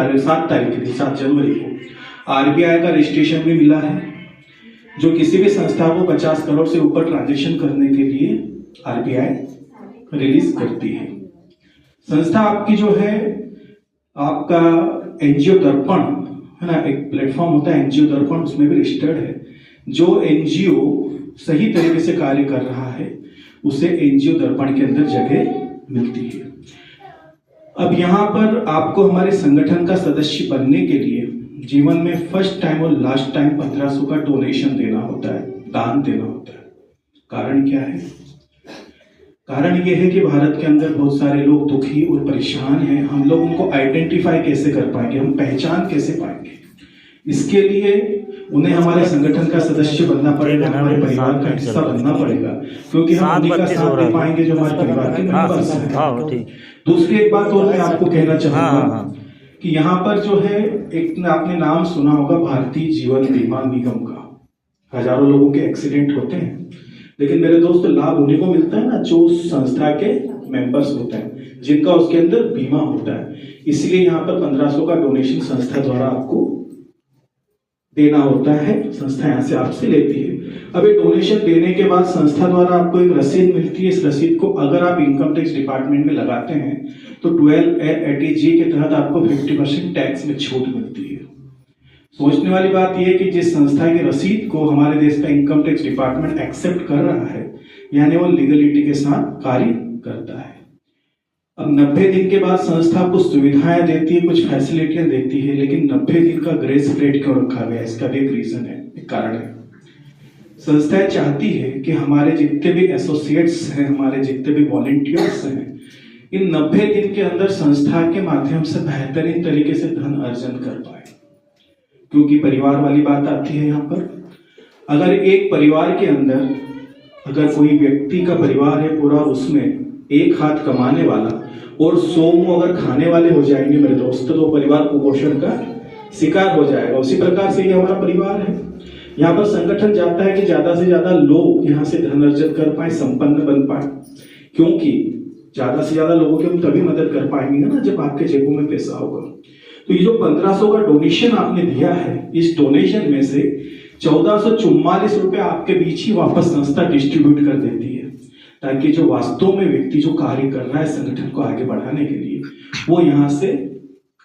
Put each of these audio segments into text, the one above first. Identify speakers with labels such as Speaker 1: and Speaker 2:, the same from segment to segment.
Speaker 1: 7 तारीख के दिन 7 जनवरी को आरबीआई का रजिस्ट्रेशन भी मिला है, जो किसी भी संस्था को 50 करोड़ से ऊपर ट्रांजेक्शन करने के लिए आरबीआई रिलीज करती है। संस्था आपकी जो है, आपका एनजीओ दर्पण है ना, एक प्लेटफॉर्म होता है एनजीओ दर्पण, उसमें भी रजिस्टर्ड है। जो एनजीओ सही तरीके से कार्य कर रहा है उसे एनजीओ दर्पण के अंदर जगह मिलती है। अब यहाँ पर आपको हमारे संगठन का सदस्य बनने के लिए जीवन में फर्स्ट टाइम और लास्ट टाइम 1500 का डोनेशन देना होता है, दान देना होता है। कारण क्या है? कारण यह है कि भारत के अंदर बहुत सारे लोग दुखी और परेशान हैं। हम लोग उनको आइडेंटिफाई कैसे कर पाएंगे, हम पहचान कैसे पाएंगे? इसके लिए उन्हें हमारे संगठन का सदस्य बनना पड़ेगा, हमारे परिवार का हिस्सा बनना पड़ेगा, क्योंकि हम उन्हीं का साथ दे पाएंगे जो हमारे परिवार के मेंबर्स हैं। दूसरी एक बात और मैं आपको कहना चाहूंगा कि यहाँ पर जो है, एक आपने नाम सुना होगा भारतीय जीवन बीमा निगम का। हजारों लोगों के एक्सीडेंट होते हैं, लेकिन मेरे दोस्त लाभ उन्हीं को मिलता है ना जो संस्था के मेंबर्स होते हैं, जिनका उसके अंदर बीमा होता है। इसलिए यहाँ पर 1500 का डोनेशन संस्था द्वारा आपको देना होता है, संस्था यहाँ से आपसे लेती है। अब ये डोनेशन देने के बाद संस्था द्वारा आपको एक रसीद मिलती है। इस रसीद को अगर आप इनकम टैक्स डिपार्टमेंट में लगाते हैं तो 1280G के तहत आपको 50% टैक्स में छूट मिलती है। सोचने वाली बात यह है कि जिस संस्था की रसीद को हमारे देश का इनकम टैक्स डिपार्टमेंट एक्सेप्ट कर रहा है, यानी वो लीगलिटी के साथ कार्य करता है। अब 90 दिन के बाद संस्था कुछ सुविधाएं देती है, कुछ फैसिलिटियां देती है, लेकिन 90 दिन का ग्रेस पीरियड क्यों रखा गया? इसका भी एक रीजन है, एक कारण है। संस्थाएं चाहती है कि हमारे जितने भी एसोसिएट्स हैं, हमारे जितने भी वॉलंटियर्स हैं, इन 90 दिन के अंदर संस्था के माध्यम से बेहतरीन तरीके से धन अर्जन कर पाए। क्योंकि परिवार वाली बात आती है यहाँ पर। अगर एक परिवार के अंदर अगर कोई व्यक्ति का परिवार है पूरा, उसमें एक हाथ कमाने वाला और 100 मुंह अगर खाने वाले हो जाएंगे मेरे दोस्त, तो परिवार कुपोषण का शिकार हो जाएगा। उसी प्रकार से ये हमारा परिवार है। यहाँ पर संगठन चाहता है कि ज्यादा से ज्यादा लोग यहाँ से धन अर्जन कर पाए, संपन्न बन पाए, क्योंकि ज्यादा से ज्यादा लोगों की हम तभी मदद कर पाएंगे ना जब आपके जेबों में पैसा होगा। तो ये जो 1500 का डोनेशन आपने दिया है, इस डोनेशन में से 1444 रुपए आपके बीच ही वापस संस्था डिस्ट्रीब्यूट कर देती है, ताकि जो वास्तव में व्यक्ति जो कार्य कर रहा है संगठन को आगे बढ़ाने के लिए, वो यहाँ से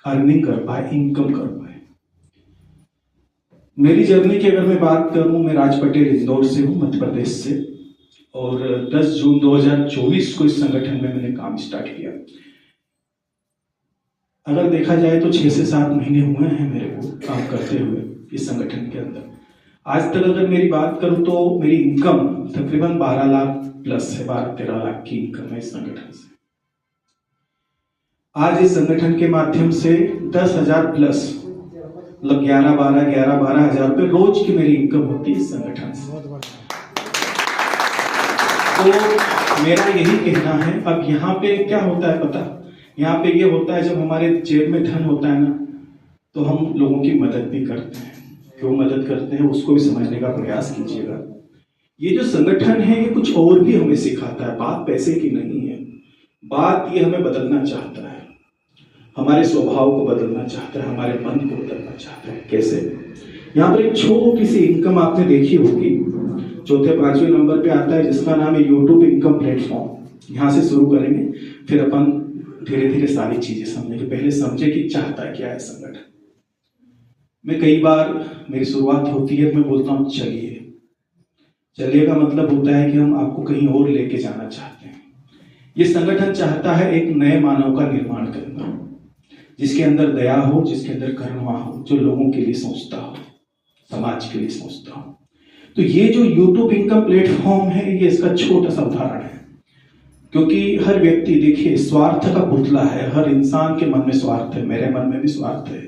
Speaker 1: अर्निंग कर पाए, इनकम कर पाए। मेरी जर्नी की अगर मैं बात करूं, मैं राज पटेल इंदौर से हूं, मध्य प्रदेश से, और 10 जून 2024 को इस संगठन में मैंने काम स्टार्ट किया। अगर देखा जाए तो 6 से 7 महीने हुए हैं मेरे को काम करते हुए इस संगठन के अंदर। आज तक अगर मेरी बात करूं तो मेरी इनकम तकरीबन 12 लाख प्लस है, 12-13 लाख की इनकम है इस संगठन से। आज इस संगठन के माध्यम से 10,000 प्लस, मतलब 11-12 हजार रुपए रोज की मेरी इनकम होती है इस संगठन से। तो मेरा यही कहना है। अब यहाँ पे क्या होता है पता? यहाँ पे ये होता है, जब हमारे जेब में धन होता है ना, तो हम लोगों की मदद भी करते हैं। क्यों मदद करते हैं उसको भी समझने का प्रयास कीजिएगा। ये जो संगठन है ये कुछ और भी हमें सिखाता है। बात पैसे की नहीं है, बात ये हमें बदलना चाहता है, हमारे स्वभाव को बदलना चाहता है, हमारे मन को बदलना चाहता है। कैसे? यहाँ पर एक छोटी सी इनकम आपने देखी होगी, 4-5वें नंबर पे आता है, जिसका नाम है यूट्यूब इनकम प्लेटफॉर्म। यहाँ से शुरू करेंगे, फिर अपन धीरे धीरे सारी चीजें समझेंगे। पहले समझे कि चाहता क्या है संगठन। मैं कई बार मेरी शुरुआत होती है, मैं बोलता हूँ चलिए। चलिए का मतलब होता है कि हम आपको कहीं और लेके जाना चाहते हैं। ये संगठन चाहता है एक नए मानव का निर्माण करना, जिसके अंदर दया हो, जिसके अंदर करुणा हो, जो लोगों के लिए सोचता हो, समाज के लिए सोचता हो। तो ये जो YouTube इनकम प्लेटफॉर्म है, ये इसका छोटा सा उदाहरण है। क्योंकि हर व्यक्ति देखिए स्वार्थ का पुतला है, हर इंसान के मन में स्वार्थ है, मेरे मन में भी स्वार्थ है।